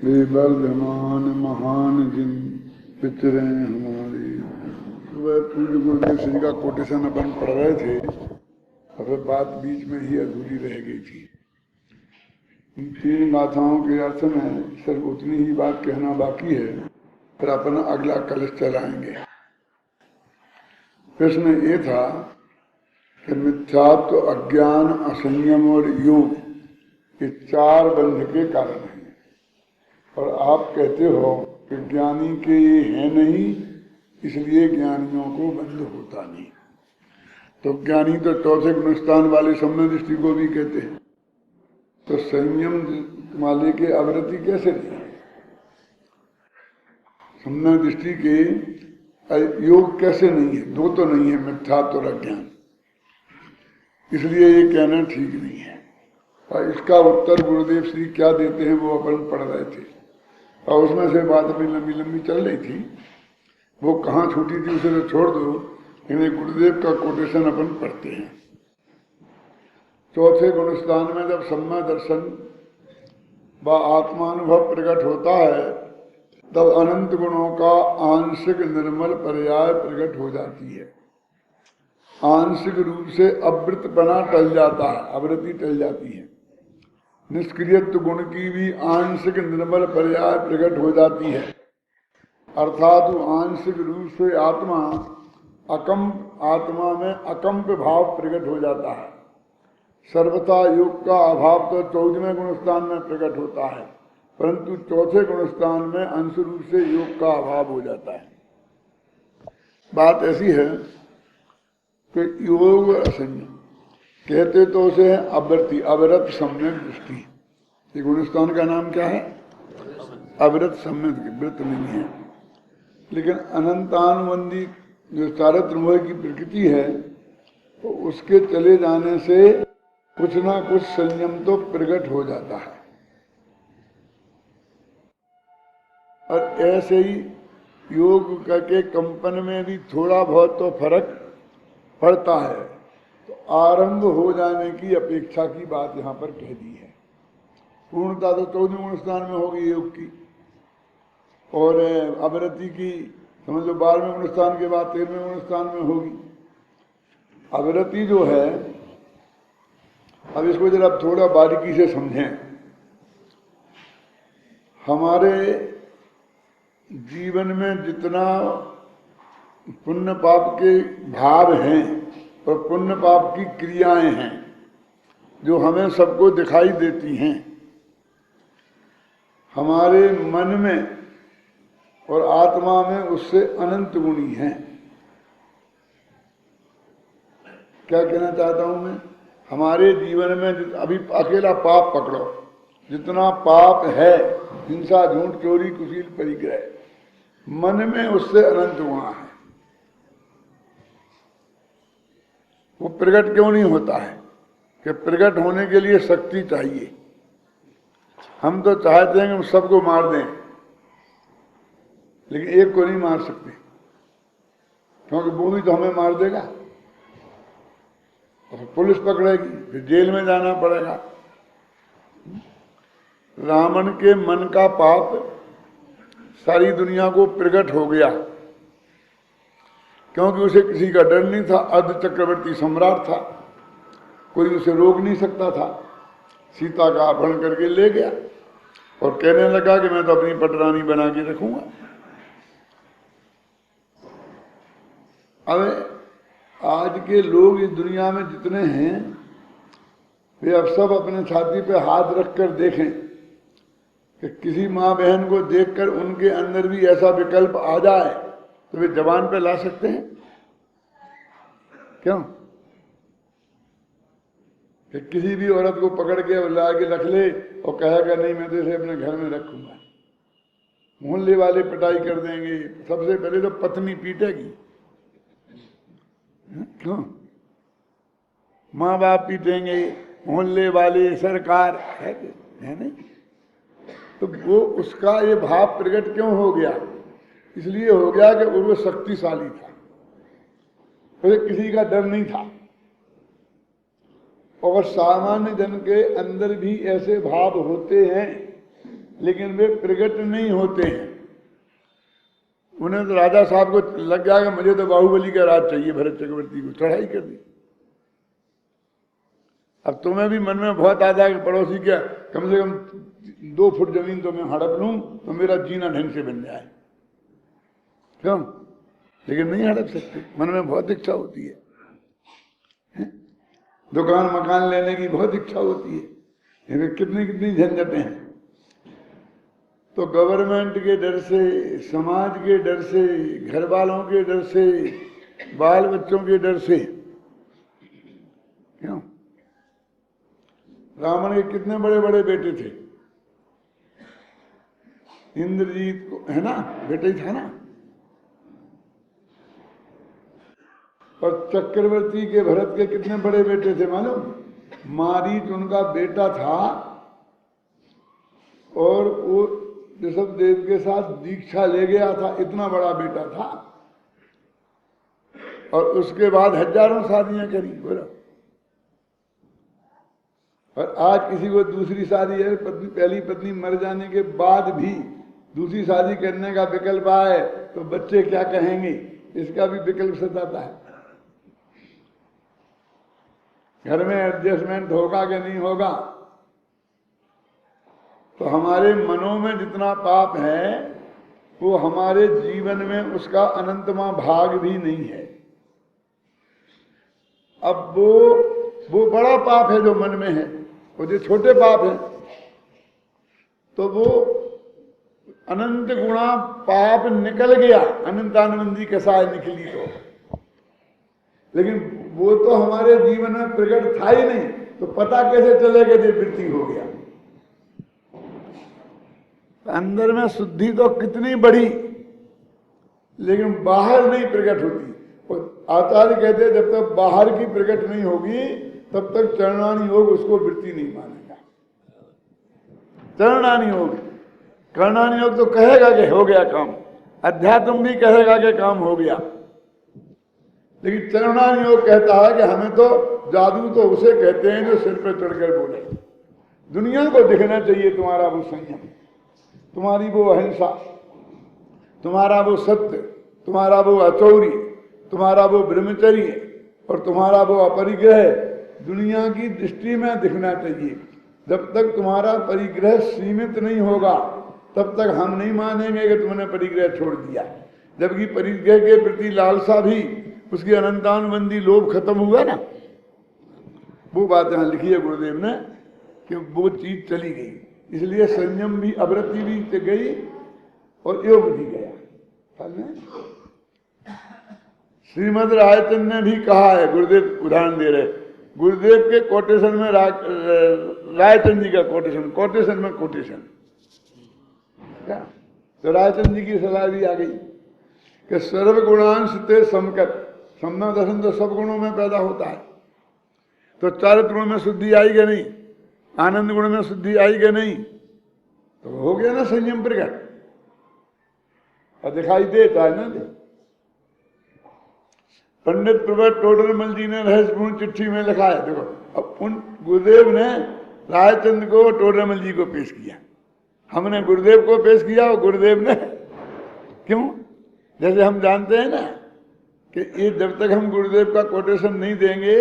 वे वर्धमान महान जिन पितरे हमारी। वह पूज्य गुरुदेव श्री का कोटेशन अपन पढ़ रहे थे, और बात बीच में ही अधूरी रह गई थी। इन 3 गाथाओं के अर्थ में सिर्फ उतनी ही बात कहना बाकी है, फिर अपन अगला कलश चलाएंगे। प्रश्न ये था कि मिथ्यात्व, अज्ञान, असंयम और योग ये 4 बंध के कारण हैं, और आप कहते हो कि ज्ञानी के ये है नहीं, इसलिए ज्ञानियों को बंध होता नहीं। तो ज्ञानी तो चौथे गुणस्थान वाले सम्यक दृष्टि को भी कहते हैं, तो संयम वाले के अवृत्ति कैसे नहीं? सम्यक दृष्टि के योग कैसे नहीं है? 2 तो नहीं है, मिथ्यात्व और अज्ञान, इसलिए ये कहना ठीक नहीं है। और इसका उत्तर गुरुदेव श्री क्या देते हैं वो अपन पढ़ रहे थे, और उसमें से बात अपनी लंबी लंबी चल रही थी। वो कहाँ छूटी थी उसे तो छोड़ दो, लेकिन गुरुदेव का कोटेशन अपन पढ़ते हैं। चौथे गुणस्थान में जब सम्यक दर्शन व आत्मानुभव प्रकट होता है, तब अनंत गुणों का आंशिक निर्मल पर्याय प्रकट हो जाती है। आंशिक रूप से अवृतपना टल जाता है, अवृत्ति टल जाती है। निष्क्रियत्व गुण की भी आंशिक निर्मल पर्याय प्रकट हो जाती है, अर्थात आंशिक रूप से आत्मा में अकंप भाव प्रकट हो जाता है। सर्वथा योग का अभाव तो 14वें गुणस्थान में प्रकट होता है, परंतु चौथे गुणस्थान में अंश रूप से योग का अभाव हो जाता है। बात ऐसी है कि योग असंयम कहते तो उसे है अवृत्ति, अवरत सम्यक दृष्टि। ये गुणस्थान का नाम क्या है? अवरत सम्यक, व्रत नहीं है। लेकिन अनंतानुबंधी जो चारित्र की प्रकृति है, तो उसके चले जाने से कुछ ना कुछ संयम तो प्रकट हो जाता है। और ऐसे ही योग के कंपन में भी थोड़ा बहुत तो फर्क पड़ता है। तो आरंभ हो जाने की अपेक्षा की बात यहाँ पर कह दी है। पूर्णता तो 14वें गुणस्थान में होगी योग की, और अवरति की समझ लो 12वें गुणस्थान के बाद 13वें गुणस्थान में होगी। अवरति जो है, अब इसको जरा थोड़ा बारीकी से समझें। हमारे जीवन में जितना पुण्य पाप के भाव हैं और पुण्य पाप की क्रियाएं हैं जो हमें सबको दिखाई देती हैं, हमारे मन में और आत्मा में उससे अनंत गुणी हैं। क्या कहना चाहता हूं मैं? हमारे जीवन में अभी अकेला पाप पकड़ो, जितना पाप है, हिंसा, झूठ, चोरी, कुशील, परिग्रह, मन में उससे अनंत गुणा है। वो प्रकट क्यों नहीं होता है? कि प्रकट होने के लिए शक्ति चाहिए। हम तो चाहते हैं कि हम सबको मार दें, लेकिन एक को नहीं मार सकते, क्योंकि वो भी तो हमें मार देगा, और पुलिस पकड़ेगी, फिर जेल में जाना पड़ेगा। रावण के मन का पाप सारी दुनिया को प्रकट हो गया, क्योंकि उसे किसी का डर नहीं था। अर्ध चक्रवर्ती सम्राट था, कोई उसे रोक नहीं सकता था। सीता का अपहरण करके ले गया और कहने लगा कि मैं तो अपनी पटरानी बना के रखूंगा। अब आज के लोग इस दुनिया में जितने हैं, वे अब सब अपने छाती पे हाथ रखकर देखें कि किसी माँ बहन को देखकर उनके अंदर भी ऐसा विकल्प आ जाए तो वे जबान पे ला सकते हैं क्यों? कि किसी भी औरत को पकड़ के ला के रख ले और कहेगा नहीं मैं तो इसे अपने घर में रखूंगा। मोहल्ले वाले पिटाई कर देंगे, सबसे पहले तो पत्नी पीटेगी, क्यों? माँ बाप पीटेंगे, मोहल्ले वाले, सरकार, है नहीं? तो वो उसका ये भाव प्रकट क्यों हो गया? इसलिए हो गया कि वो शक्तिशाली था, उसे किसी का डर नहीं था। और सामान्य जन के अंदर भी ऐसे भाव होते हैं लेकिन वे प्रकट नहीं होते हैं। उन्हें तो राजा साहब को लग गया कि मुझे तो बाहुबली का राज चाहिए, भरत चक्रवर्ती को चढ़ाई कर दी। अब तुम्हें भी मन में बहुत आता है कि पड़ोसी क्या कम से कम 2 फुट जमीन तो मैं हड़प लूं तो मेरा जीना ढंग से बन जाए, क्यों? लेकिन नहीं हड़प सकते, मन में बहुत इच्छा होती है। दुकान मकान लेने की बहुत इच्छा होती है, कितनी कितनी झंझटें हैं। तो गवर्नमेंट के डर से, समाज के डर से, घर वालों के डर से, बाल बच्चों के डर से, क्यों? रावण के कितने बड़े बड़े बेटे थे, इंद्रजीत को, है ना, बेटा ही था ना। और चक्रवर्ती के, भरत के कितने बड़े बेटे थे मालूम? मारीच उनका बेटा था, और वो ऋषभ देव के साथ दीक्षा ले गया था, इतना बड़ा बेटा था। और उसके बाद हजारों शादियां करी, बोलो। और आज किसी को दूसरी शादी है, पत्नी, पहली पत्नी मर जाने के बाद भी दूसरी शादी करने का विकल्प आए तो बच्चे क्या कहेंगे, इसका भी विकल्प सताता है। घर में एडजस्टमेंट होगा कि नहीं होगा? तो हमारे मनों में जितना पाप है वो हमारे जीवन में उसका अनंतमा भाग भी नहीं है। अब वो बड़ा पाप है जो मन में है, वो जो छोटे पाप है, तो वो अनंत गुणा पाप निकल गया, अनंतानंदी कसाय निकली तो। लेकिन वो तो हमारे जीवन में प्रकट था ही नहीं, तो पता कैसे चलेगा कि वृत्ति हो गया? अंदर में शुद्धि तो कितनी बड़ी, लेकिन बाहर नहीं प्रकट होती। और आचार्य कहते हैं जब तक बाहर की प्रकट नहीं होगी तब तक चरणानी योग उसको वृत्ति नहीं मानेगा। चरणानी योग, कर्णानी योग तो कहेगा कि हो गया काम, अध्यात्म भी कहेगा कि काम हो गया, लेकिन चरणानी योग कहता है कि हमें तो जादू तो उसे कहते हैं जो सिर पर चढ़कर बोले। दुनिया को दिखना चाहिए तुम्हारा वो संयम, तुम्हारी वो अहिंसा, तुम्हारा वो सत्य, तुम्हारा वो अचौरी, तुम्हारा वो ब्रह्मचर्य और तुम्हारा वो अपरिग्रह दुनिया की दृष्टि में दिखना चाहिए। जब तक तुम्हारा परिग्रह सीमित नहीं होगा तब तक हम नहीं मानेंगे कि तुमने परिग्रह छोड़ दिया। जबकि परिग्रह के प्रति लालसा भी उसकी अनंतानुबंधी लोभ खत्म हुआ ना, वो बात यहां लिखी है गुरुदेव ने कि वो चीज चली गई। इसलिए संयम भी, अवृत्ति भी गई और योग भी गया। श्रीमद रायचंद ने भी कहा है, गुरुदेव उदाहरण दे रहे, गुरुदेव के कोटेशन में रायचंद जी का कोटेशन में कोटेशन क्या, तो रायचंद जी की सलाह भी आ गई कि सर्वगुणांश ते समकत, समना दर्शन तो सब गुणों में पैदा होता है। तो चारित्र गुण में शुद्धि आई कि नहीं, आनंद गुण में शुद्धि आई कि नहीं, तो हो गया ना संयम प्रकट, और दिखाई देता है ना। पंडित प्रभट टोडरमल जी ने रहस्यपूर्ण चिट्ठी में लिखा है, देखो अब उन गुरुदेव ने रायचंद को टोडरमल जी को पेश किया, हमने गुरुदेव को पेश किया और गुरुदेव ने क्यों, जैसे हम जानते हैं ना कि ये जब तक हम गुरुदेव का कोटेशन नहीं देंगे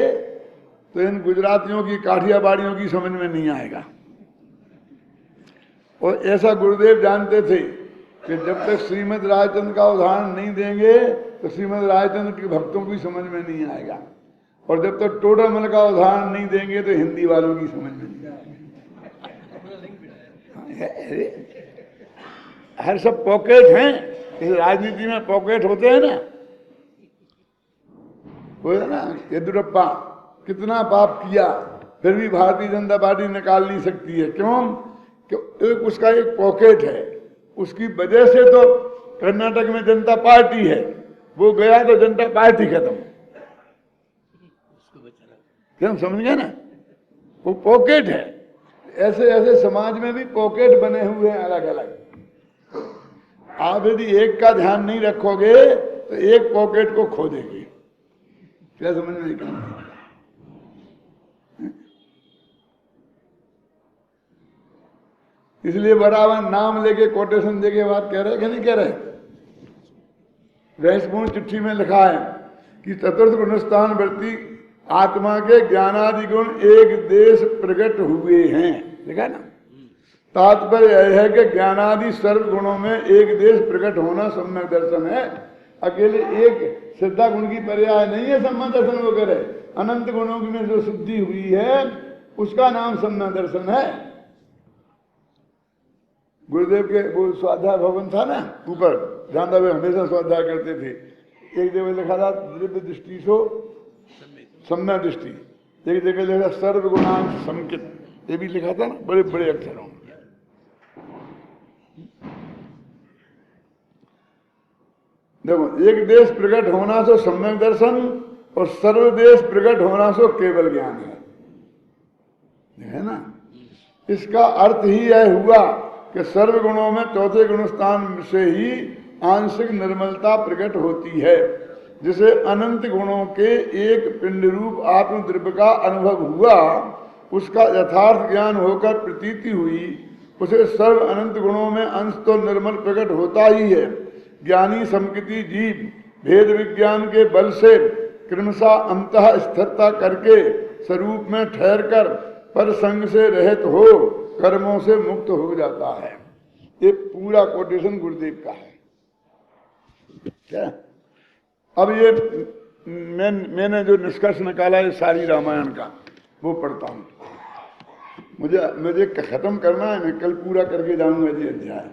तो इन गुजरातियों की काठियावाड़ियों की समझ में नहीं आएगा। और ऐसा गुरुदेव जानते थे कि जब तक श्रीमद रायचंद का उदाहरण नहीं देंगे तो श्रीमद रायचंद के भक्तों की समझ में नहीं आएगा, और जब तक टोडरमल का उदाहरण नहीं देंगे तो हिंदी वालों की समझ में नहीं आएगा। हर सब पॉकेट हैं, इस राजनीति में पॉकेट होते हैं ना, वो है ना। येदुरप्पा कितना पाप किया फिर भी भारतीय जनता पार्टी निकाल नहीं सकती है, क्यों? कि उसका एक पॉकेट है, उसकी वजह से तो कर्नाटक में जनता पार्टी है, वो गया तो जनता पार्टी खत्म, क्यों? समझ गए ना, वो पॉकेट है। ऐसे ऐसे समाज में भी पॉकेट बने हुए हैं अलग अलग। आप यदि एक का ध्यान नहीं रखोगे तो एक पॉकेट को खो देंगे। क्या समझ में नहीं? इसलिए बराबर नाम लेके कोटेशन दे के बात कह रहे कि नहीं कह रहे। रहस्यपूर्ण चिट्ठी में लिखा है कि चतुर्थ गुणस्थान वृत्ति आत्मा के ज्ञानादि गुण एक देश प्रकट हुए हैं, लिखा ना। तात्पर्य यह है कि ज्ञानादि सर्व गुणों में एक देश प्रकट होना सम्यक दर्शन है। अकेले एक श्रद्धा गुण की पर्याय नहीं है सम्यक दर्शन वगैरह, अनंत गुणों में जो शुद्धि हुई है उसका नाम सम्यक दर्शन है। गुरुदेव के वो स्वाध्याय भवन था ना ऊपर, जहां वे हमेशा स्वाध्याय करते थे। एक जगह लिखा था दिव्य दृष्टि सो सम्यक दृष्टि, एक जगह लिखा सर्व गुणांश संकित, ये भी लिखा था ना बड़े बड़े अक्षरों में। देखो, एक देश प्रकट होना सो सम्यक दर्शन और सर्वदेश प्रकट होना सो केवल ज्ञान है ना। इसका अर्थ ही यह हुआ कि सर्व गुणों में चौथे गुण स्थान से ही आंशिक निर्मलता प्रकट होती है। जिसे अनंत गुणों के एक पिंड रूप आत्मद्रव्य का अनुभव हुआ, उसका यथार्थ ज्ञान होकर प्रतीति हुई, उसे सर्व अनंत गुणों में अंश तो निर्मल प्रकट होता ही है। ज्ञानी समकृति जीव भेद विज्ञान के बल से क्रमशः अंतः स्थिरता करके स्वरूप में ठहर कर पर संग से रहित हो कर्मों से मुक्त हो जाता है। ये पूरा कोटेशन गुरुदेव का है क्या। अब ये मैंने जो निष्कर्ष निकाला है सारी रामायण का, वो पढ़ता हूं। मुझे खत्म करना है, मैं कल पूरा करके जाऊंगा ये अध्याय।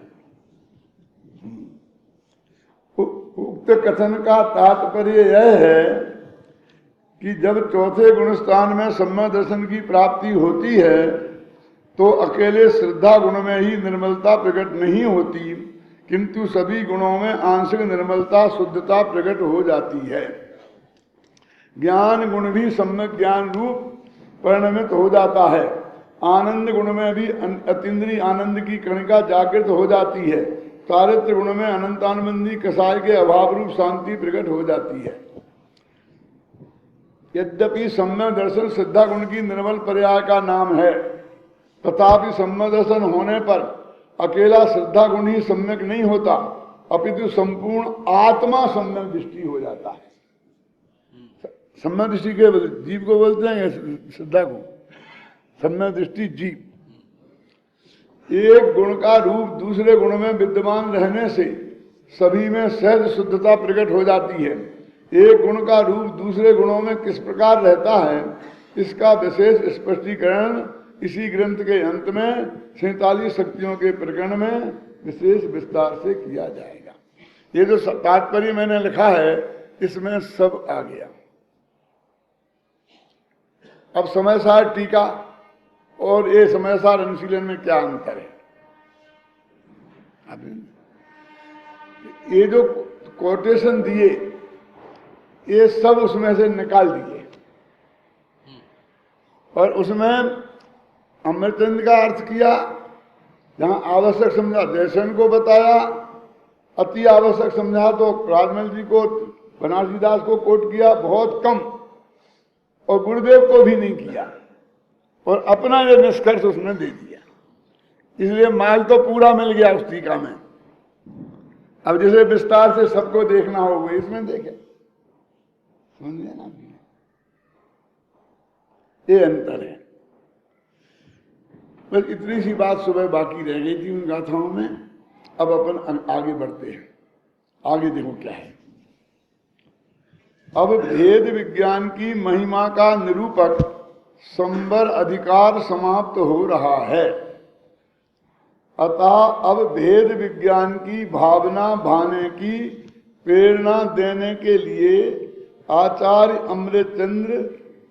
उक्त कथन का तात्पर्य यह है कि जब चौथे गुण स्थान में सम्यक दर्शन की प्राप्ति होती है तो अकेले श्रद्धा गुण में ही निर्मलता प्रकट नहीं होती, किंतु सभी गुणों में आंशिक निर्मलता शुद्धता प्रकट हो जाती है। ज्ञान गुण भी सम्यक ज्ञान रूप परिणमित हो जाता है। आनंद गुण में भी अतीन्द्रिय आनंद की कणिका जागृत हो जाती है। चारित्र गुण में अनंतानंदी कसाय के अभाव रूप शांति प्रकट हो जाती है। यद्यपि सम्यक दर्शन श्रद्धा गुण की निर्मल पर्याय का नाम है, तथापि सम्यक दर्शन होने पर अकेला श्रद्धा गुण ही सम्यक नहीं होता, अपितु संपूर्ण आत्मा सम्यक दृष्टि हो जाता है। सम्यक दृष्टि के जीव को बोलते हैं, श्रद्धा को सम्यक दृष्टि जीव। एक गुण का रूप दूसरे गुण में विद्यमान रहने से सभी में सहज शुद्धता प्रकट हो जाती है। एक गुण का रूप दूसरे गुणों में किस प्रकार रहता है, इसका विशेष स्पष्टीकरण इसी ग्रंथ के अंत में 47 शक्तियों के प्रकरण में विशेष विस्तार से किया जाएगा। ये जो तात्पर्य मैंने लिखा है इसमें सब आ गया। अब समय सार टीका और ये समय सार अनुशीलन में क्या अंतर है। ये जो कोटेशन दिए ये सब उसमें से निकाल दिए और उसमें अमरचंद का अर्थ किया, जहां आवश्यक समझा जयसेन को बताया, अति आवश्यक समझा तो राजमल जी को बनारसी दास को कोट किया बहुत कम, और गुरुदेव को भी नहीं किया, और अपना ये निष्कर्ष उसने दे दिया। इसलिए माल तो पूरा मिल गया उस टीका में। अब जैसे विस्तार से सबको देखना होगा इसमें देखे, समझ लेना भी ये अंतर है। बस इतनी सी बात सुबह बाकी रह गई थी उन गाथाओं में। अब अपन आगे बढ़ते हैं। आगे देखो क्या है। अब भेद विज्ञान की महिमा का निरूपक संबर अधिकार समाप्त हो रहा है। अतः अब भेद विज्ञान की भावना भाने की प्रेरणा देने के लिए आचार्य अमृतचंद्र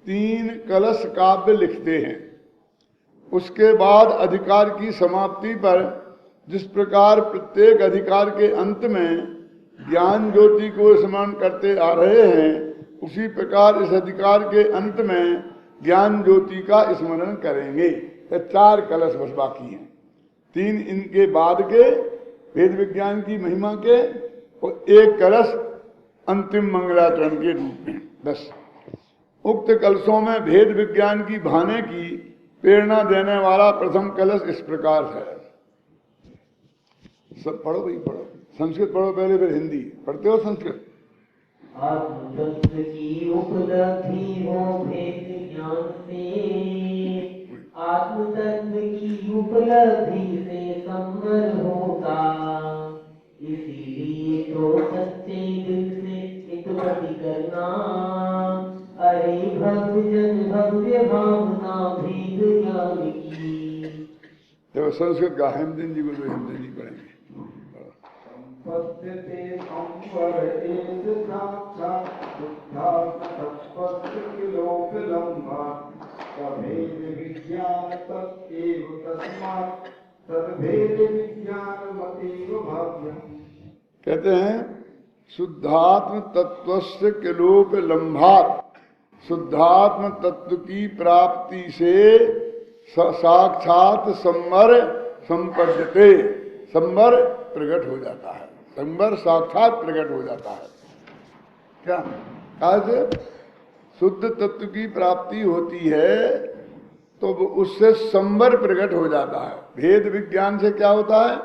3 कलश काव्य लिखते हैं। उसके बाद अधिकार की समाप्ति पर जिस प्रकार प्रत्येक अधिकार के अंत में ज्ञान ज्योति को स्मरण करते आ रहे हैं, उसी प्रकार इस अधिकार के अंत में ज्ञान ज्योति का स्मरण करेंगे। तो 4 कलश बस बाकी हैं, 3 इनके बाद के वेद विज्ञान की महिमा के और 1 कलश अंतिम मंगलाचरण के रूप में। बस उक्त कलशों में भेद विज्ञान की भाने की प्रेरणा देने वाला प्रथम कलश इस प्रकार है। सब पढ़ो भाई, पढ़ो संस्कृत पढ़ो पहले, फिर हिंदी। पढ़ते हो संस्कृत? आत्मतत्व की उपलब्धि हो भेद ज्ञान से, आत्मतत्व की उपलब्धि से संवर होता, इसीलिए तो सच्चे दिल से हितवती करना, अरे भक्त जन भव्य भावना भेद ज्ञान की। देखो संस्कृत का हेमचंद जी को तो हेमचंद जी पढ़ेंगे। कहते हैं शुद्धात्म तत्वस्य किलोप लंभात, शुद्धात्म तत्व की प्राप्ति से साक्षात संवर संपद्यते, संवर प्रकट हो जाता है, संवर साक्षात प्रकट हो जाता है। क्या आज शुद्ध तत्व की प्राप्ति होती है तो उससे संवर प्रकट हो जाता है। भेद विज्ञान से क्या होता है?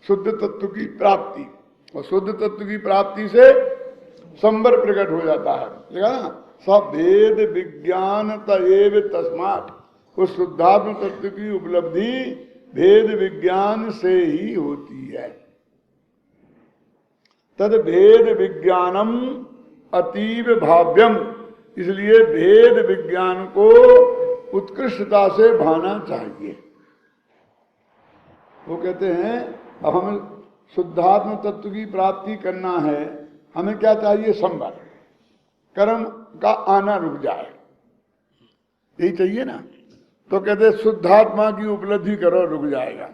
शुद्ध तत्व की प्राप्ति, और शुद्ध तत्व की प्राप्ति से संवर प्रकट हो जाता है। देखा ना, सब भेद विज्ञान तएव तस्मात्, उस शुद्धात्म तत्व की उपलब्धि भेद विज्ञान से ही होती है। तद भेद विज्ञानम अतीव भाव्यम, इसलिए भेद विज्ञान को उत्कृष्टता से भाना चाहिए। वो कहते हैं अब हमें शुद्धात्म तत्व की प्राप्ति करना है, हमें क्या चाहिए? संवर, कर्म का आना रुक जाए, यही चाहिए ना। तो कहते शुद्धात्मा की उपलब्धि करो, रुक जाएगा।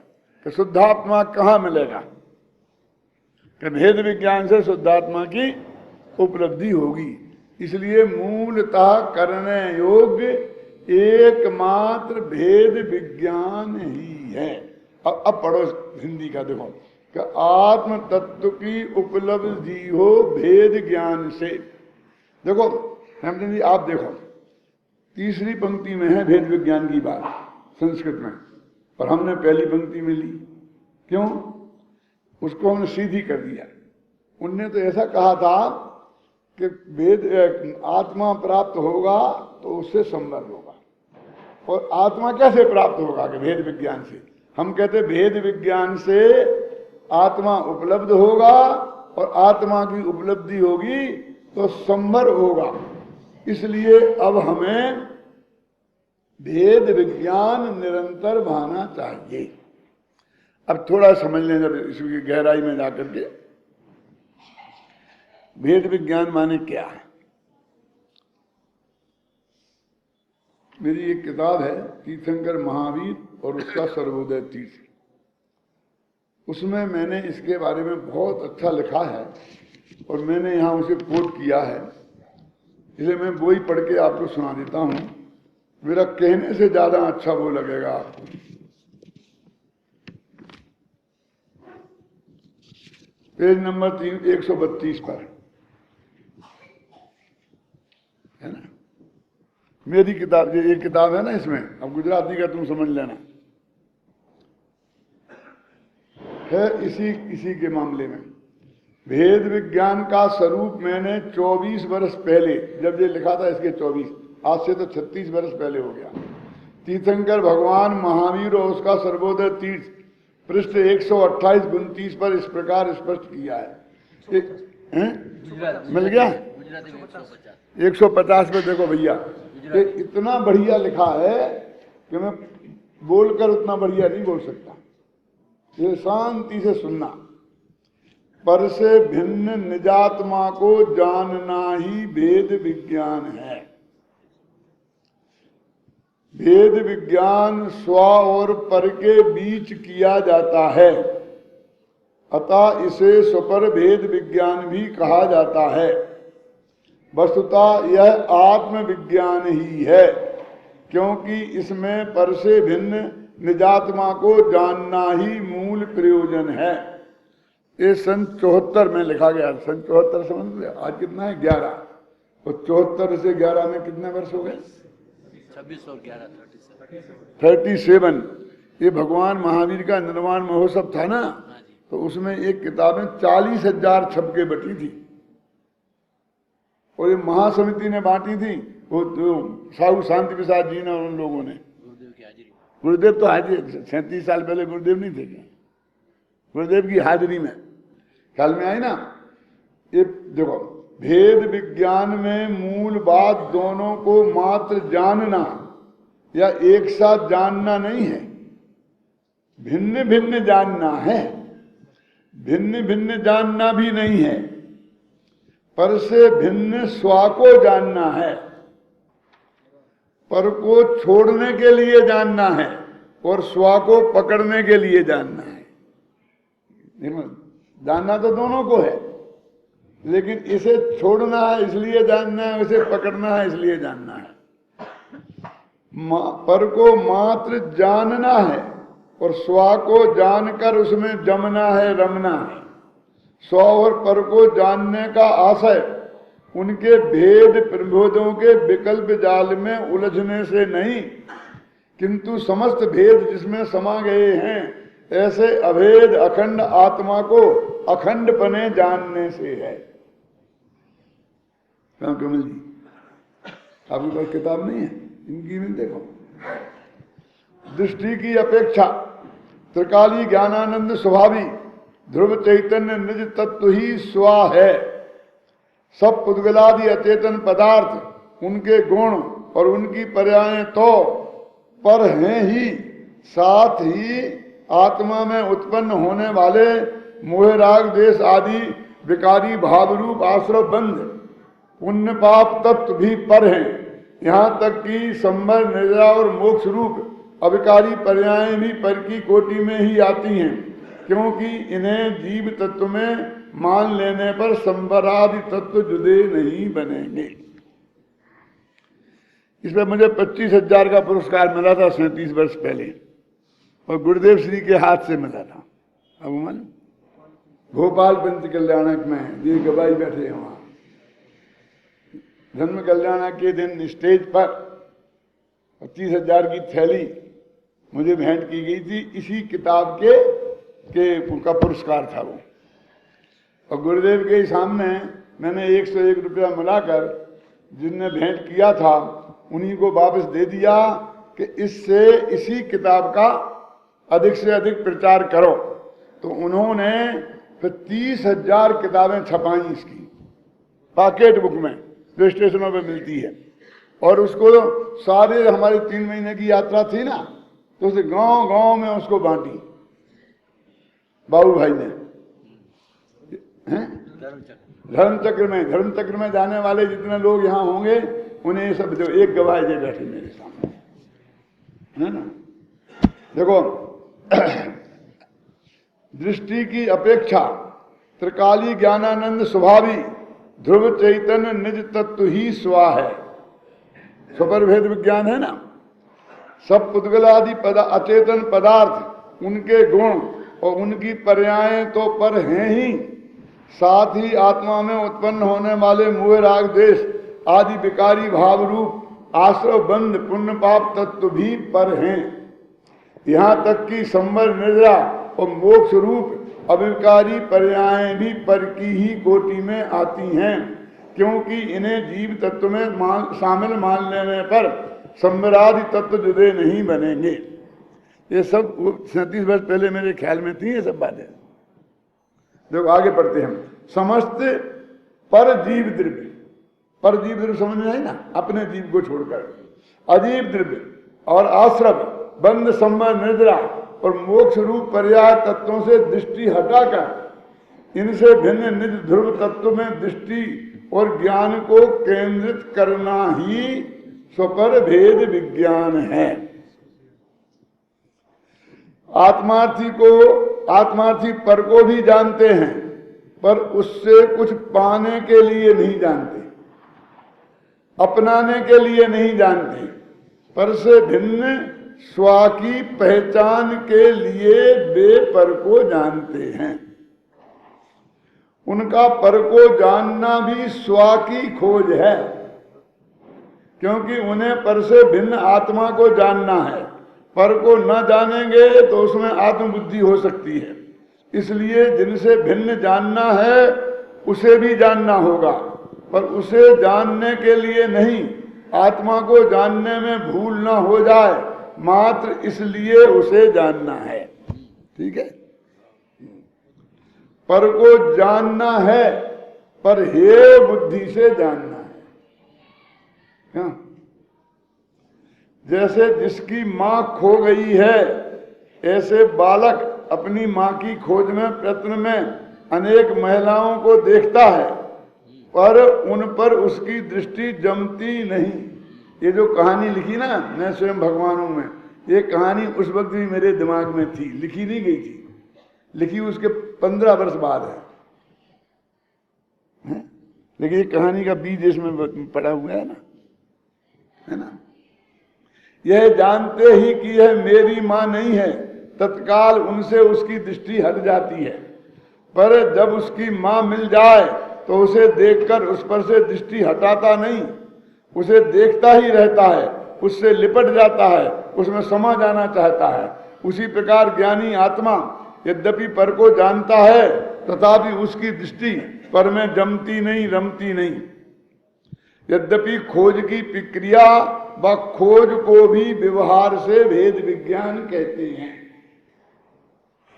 कि शुद्धात्मा कहाँ मिलेगा? कि भेद विज्ञान से शुद्धात्मा की उपलब्धि होगी। इसलिए मूलतः करने योग्य एकमात्र भेद विज्ञान ही है। अब पढ़ो हिंदी का, देखो कि आत्म तत्व की उपलब्धि हो भेद ज्ञान से। देखो हेमचंद जी आप देखो, तीसरी पंक्ति में है भेद विज्ञान की बात संस्कृत में, और हमने पहली पंक्ति में ली। क्यों? उसको हमने सीधी कर दिया। उनने तो ऐसा कहा था कि भेद आत्मा प्राप्त होगा तो उससे संवर होगा, और आत्मा कैसे प्राप्त होगा? कि भेद विज्ञान से। हम कहते भेद विज्ञान से आत्मा उपलब्ध होगा, और आत्मा की उपलब्धि होगी तो संवर होगा। इसलिए अब हमें भेद विज्ञान निरंतर भाना चाहिए। अब थोड़ा समझ लें जब इसकी गहराई में जाकर के, भेद विज्ञान माने क्या है। मेरी एक किताब है तीर्थंकर महावीर और उसका सर्वोदय तीर्थ, उसमें मैंने इसके बारे में बहुत अच्छा लिखा है, और मैंने यहाँ उसे कोट किया है। इसलिए मैं वो ही पढ़ के आपको सुना देता हूँ। मेरा कहने से ज्यादा अच्छा वो लगेगा आपको। पेज नंबर 132 पर है ना मेरी किताब। ये एक किताब है ना, इसमें अब गुजराती का तुम समझ लेना है। इसी के मामले में भेद विज्ञान का स्वरूप मैंने 24 वर्ष पहले जब ये लिखा था, इसके 24, आज से तो 36 वर्ष पहले हो गया, तीर्थंकर भगवान महावीर और उसका सर्वोदय तीर्थ पृष्ठ 128-29 पर इस प्रकार स्पष्ट किया है। मिल गया 150 पे। देखो भैया, ये इतना बढ़िया लिखा है कि मैं बोलकर उतना बढ़िया नहीं बोल सकता। ये शांति से सुनना। पर से भिन्न निजात्मा को जानना ही भेद विज्ञान है। भेद विज्ञान स्व और पर के बीच किया जाता है, अतः इसे स्वपर भेद विज्ञान भी कहा जाता है। वस्तुतः यह आत्म विज्ञान ही है, क्योंकि इसमें पर से भिन्न निजात्मा को जानना ही मूल प्रयोजन है। ये सन 74 में लिखा गया। सन 74 समझ लिया। आज कितना है? 11। और 74 से 11 में कितने वर्ष हो गए? 26 और 11 37। ये भगवान महावीर का निर्वाण महोत्सव था ना, तो उसमें एक किताबें 40,000 छप के बटी थी, और ये महासमिति ने बांटी थी, वो साहू शांति प्रसाद जी ने और उन लोगों ने। गुरुदेव की हाजिरी, गुरुदेव तो हाजिर 37 साल पहले गुरुदेव नहीं थे क्या? गुरुदेव की हाजिरी में ख्याल में आई ना। ये देखो, भेद विज्ञान में मूल बात दोनों को मात्र जानना या एक साथ जानना नहीं है, भिन्न भिन्न जानना है। भिन्न भिन्न जानना भी नहीं है, पर से भिन्न स्वा को जानना है, पर को छोड़ने के लिए जानना है और स्वा को पकड़ने के लिए जानना है। जानना तो दोनों को है, लेकिन इसे छोड़ना है इसलिए जानना है, इसे पकड़ना है इसलिए जानना है। पर को मात्र जानना है और स्वा को जानकर उसमें जमना है, रमना है। स्व और पर को जानने का आशय उनके भेद प्रभेदों के विकल्प जाल में उलझने से नहीं, किंतु समस्त भेद जिसमें समा गए हैं ऐसे अभेद अखंड आत्मा को अखंडपने जानने से है। कमल जी, आपके पास किताब नहीं है? इनकी में देखो, दृष्टि की अपेक्षा त्रिकाली ज्ञानानंद स्वभावी ध्रुव चैतन्य निज तत्व ही स्वा है। सब पुद्गलादि अचेतन पदार्थ, उनके गुण और उनकी पर्यायें तो पर हैं ही, साथ ही आत्मा में उत्पन्न होने वाले मोह राग देश आदि विकारी भाव रूप आश्रय बंध पुण्य पाप तत्व भी पर हैं। यहाँ तक कि संबर निद्रा और मोक्ष रूप अविकारी पर्यायें भी पर की कोटि में ही आती हैं, क्योंकि इन्हें जीव तत्व में मान लेने पर संबरादि तत्व जुदे नहीं बनेंगे। इस पर मुझे 25,000 का पुरस्कार मिला था 37 वर्ष पहले, और गुरुदेव श्री के हाथ से मिला था। अब मन भोपाल पंच कल्याणक में जी गवाई बैठे हैं, वहां जन्म कल्याण के दिन स्टेज पर 25,000 की थैली मुझे भेंट की गई थी। इसी किताब के का पुरस्कार था वो, और गुरुदेव के सामने मैंने 101 रुपया मिलाकर जिनने भेंट किया था उन्हीं को वापस दे दिया कि इससे इसी किताब का अधिक से अधिक प्रचार करो। तो उन्होंने फिर 30,000 किताबें छपाई इसकी पॉकेट बुक में, जो स्टेशनों पे मिलती है, और उसको सारे हमारे 3 महीने की यात्रा थी ना, तो उसे गांव गांव में उसको बांटी बाबू भाई ने। धर्म चक्र में जाने वाले जितने लोग यहाँ होंगे उन्हें सब जो एक गवाह जे बैठे मेरे सामने, है ना। देखो, दृष्टि की अपेक्षा त्रिकाली ज्ञानानंद स्वभावी ध्रुव चैतन्य निज तत्व ही स्वा है। स्वपर भेद विज्ञान है ना। सब पुद्गलादि अचेतन पदार्थ, उनके गुण और उनकी पर्यायें तो पर हैं ही, साथ ही आत्मा में उत्पन्न होने वाले मोह राग देश आदि विकारी भाव रूप आश्रय बंध पुण्य पाप तत्व भी पर हैं। यहाँ तक कि संवर निद्रा और मोक्ष रूप अविकारी पर्यायें भी पर की ही कोटि में आती हैं, क्योंकि इन्हें जीव तत्व में शामिल मान लेने पर संवरादि तत्व जुदे नहीं बनेंगे। ये सब 37 वर्ष पहले मेरे ख्याल में थी ये सब बातें। देखो आगे पढ़ते हैं हम। समस्त पर जीव द्रव्य, पर जीव द्रव्य समझ में आई ना, अपने जीव को छोड़कर, अजीव द्रव्य और आश्रम बंद संवर निद्रा और मोक्ष रूप पर्याय तत्वों से दृष्टि हटाकर इनसे भिन्न निज ध्रुव तत्व में दृष्टि और ज्ञान को केंद्रित करना ही स्वपर भेद विज्ञान है। आत्मार्थी पर को भी जानते हैं, पर उससे कुछ पाने के लिए नहीं जानते, अपनाने के लिए नहीं जानते, पर से भिन्न स्वा की पहचान के लिए वे पर को जानते हैं। उनका पर को जानना भी स्वा की खोज है, क्योंकि उन्हें पर से भिन्न आत्मा को जानना है। पर को न जानेंगे तो उसमें आत्मबुद्धि हो सकती है, इसलिए जिनसे भिन्न जानना है उसे भी जानना होगा, पर उसे जानने के लिए नहीं, आत्मा को जानने में भूल ना हो जाए मात्र इसलिए उसे जानना है। ठीक है, पर को जानना है, पर हे बुद्धि से जानना है। क्या? जैसे जिसकी मां खो गई है, ऐसे बालक अपनी मां की खोज में प्रयत्न में अनेक महिलाओं को देखता है, पर उन पर उसकी दृष्टि जमती नहीं। ये जो कहानी लिखी ना मैं स्वयं भगवानों में, ये कहानी उस वक्त भी मेरे दिमाग में थी, लिखी नहीं गई थी, लिखी उसके 15 वर्ष बाद है? लेकिन ये कहानी का बीज इसमें पड़ा हुआ है ना, है ना। यह जानते ही कि यह मेरी मां नहीं है, तत्काल उनसे उसकी दृष्टि हट जाती है, पर जब उसकी मां मिल जाए तो उसे देखकर उस पर से दृष्टि हटाता नहीं, उसे देखता ही रहता है, उससे लिपट जाता है, उसमें समा जाना चाहता है। उसी प्रकार ज्ञानी आत्मा यद्यपि पर को जानता है, तथापि उसकी दृष्टि पर में जमती नहीं, रमती नहीं। यद्यपि खोज की प्रक्रिया व खोज को भी व्यवहार से भेद विज्ञान कहते हैं।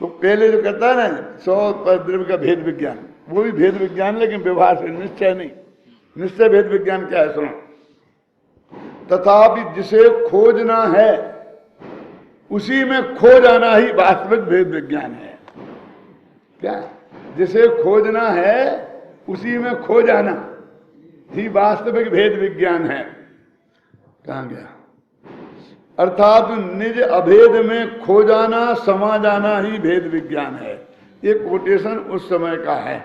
तो पहले जो कहता है ना 100 द्रव्य का भेद विज्ञान, वो भी भेद विज्ञान, लेकिन व्यवहार से, निश्चय नहीं। निश्चय भेद विज्ञान क्या है सुनो। तथापि जिसे खोजना है उसी में खो जाना ही वास्तविक भेद विज्ञान है। क्या? जिसे खोजना है उसी में खो जाना ही वास्तविक भेद विज्ञान है। कहां गया? अर्थात निज अभेद में खो जाना, समा जाना ही भेद विज्ञान है। ये कोटेशन उस समय का है।